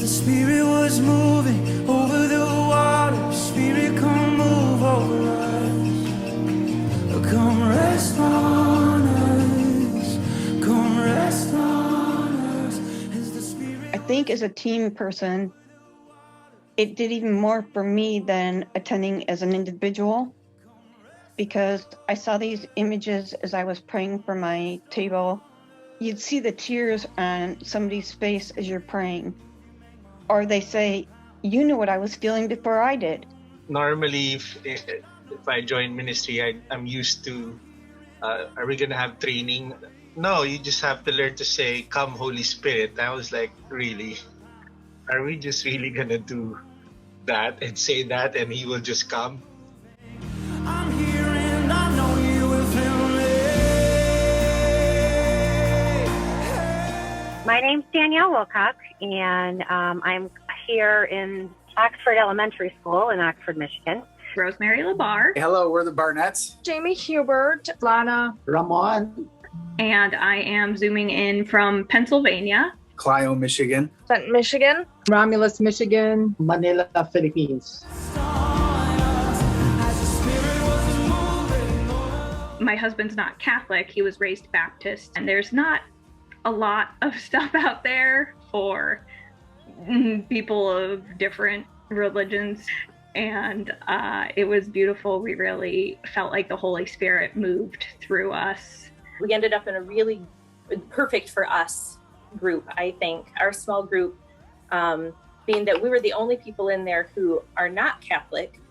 the Spirit was moving over the water, Spirit come move over us. Come rest on us. Come rest on us. As the Spirit... I think as a team person, it did even more for me than attending as an individual, because I saw these images as I was praying for my table. You'd see the tears on somebody's face as you're praying. Or they say, you knew what I was feeling before I did. Normally, if I join ministry, I'm used to, are we going to have training? No, you just have to learn to say, come Holy Spirit. I was like, really? Are we just really going to do that and say that and he will just come? I'm here and I know you will fill me. My name's Danielle Wilcox, and I'm here in Oxford Elementary School in Oxford, Michigan. Rosemary Labar. Hello, we're the Barnetts. Jamie Hubert. Lana. Ramon. And I am zooming in from Pennsylvania. Clio, Michigan. St. Michigan. Romulus, Michigan. Manila, Philippines. My husband's not Catholic. He was raised Baptist. And there's not a lot of stuff out there for people of different religions. And it was beautiful. We really felt like the Holy Spirit moved through us. We ended up in a really perfect for us group, I think. Our small group, being that we were the only people in there who are not Catholic,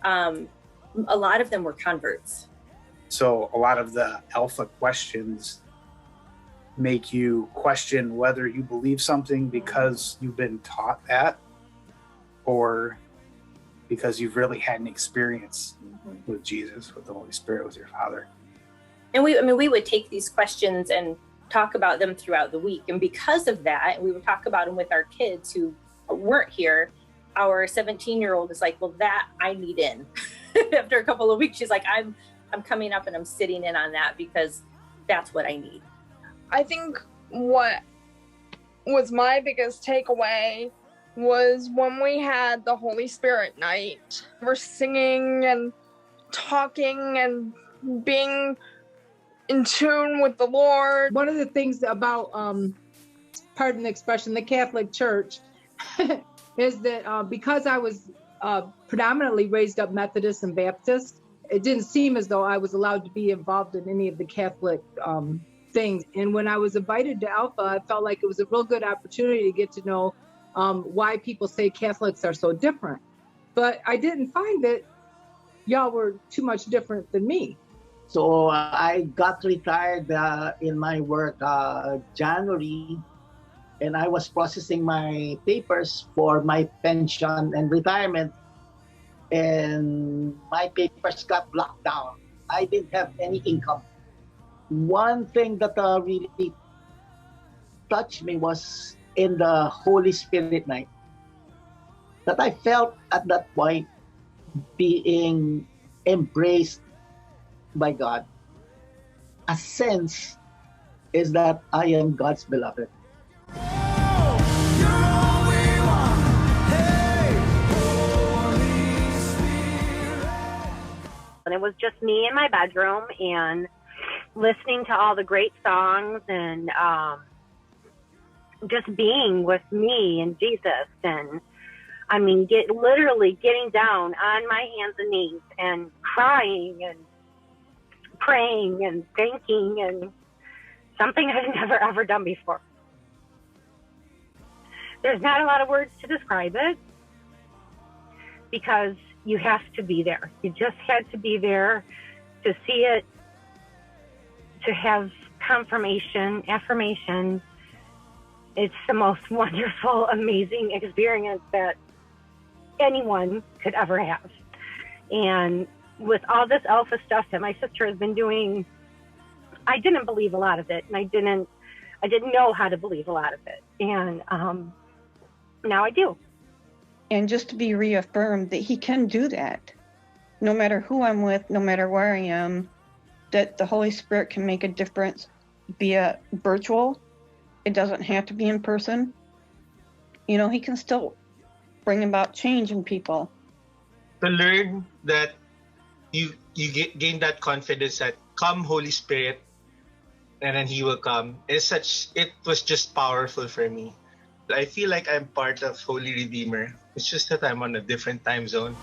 a lot of them were converts. So a lot of the alpha questions make you question whether you believe something because you've been taught that or because you've really had an experience with Jesus, with the Holy Spirit, with your Father. And we would take these questions and talk about them throughout the week. And because of that, we would talk about them with our kids who weren't here. Our 17-year-old is like, well, that I need in. After a couple of weeks, she's like, I'm coming up and I'm sitting in on that because that's what I need. I think what was my biggest takeaway was when we had the Holy Spirit night. We're singing and talking and being in tune with the Lord. One of the things about, pardon the expression, the Catholic Church is that because I was predominantly raised up Methodist and Baptist, it didn't seem as though I was allowed to be involved in any of the Catholic things. And when I was invited to Alpha, I felt like it was a real good opportunity to get to know why people say Catholics are so different. But I didn't find that y'all were too much different than me. So I got retired in my work January, and I was processing my papers for my pension and retirement, and my papers got blocked down. I didn't have any income. One thing that really touched me was in the Holy Spirit night, that I felt at that point being embraced by God. A sense is that I am God's beloved. And it was just me in my bedroom and listening to all the great songs and just being with me and Jesus. And I mean, literally getting down on my hands and knees and crying and praying and thanking, and something I've never ever done before. There's not a lot of words to describe it because you have to be there. You just had to be there to see it, to have confirmation, affirmation. It's the most wonderful, amazing experience that anyone could ever have. And with all this alpha stuff that my sister has been doing, I didn't believe a lot of it, and I didn't know how to believe a lot of it. And now I do. And just to be reaffirmed that he can do that, no matter who I'm with, no matter where I am, that the Holy Spirit can make a difference via virtual. It doesn't have to be in person. you know, he can still bring about change in people. To learn that gain that confidence that come Holy Spirit, and then He will come. It was just powerful for me. I feel like I'm part of Holy Redeemer. It's just that I'm on a different time zone.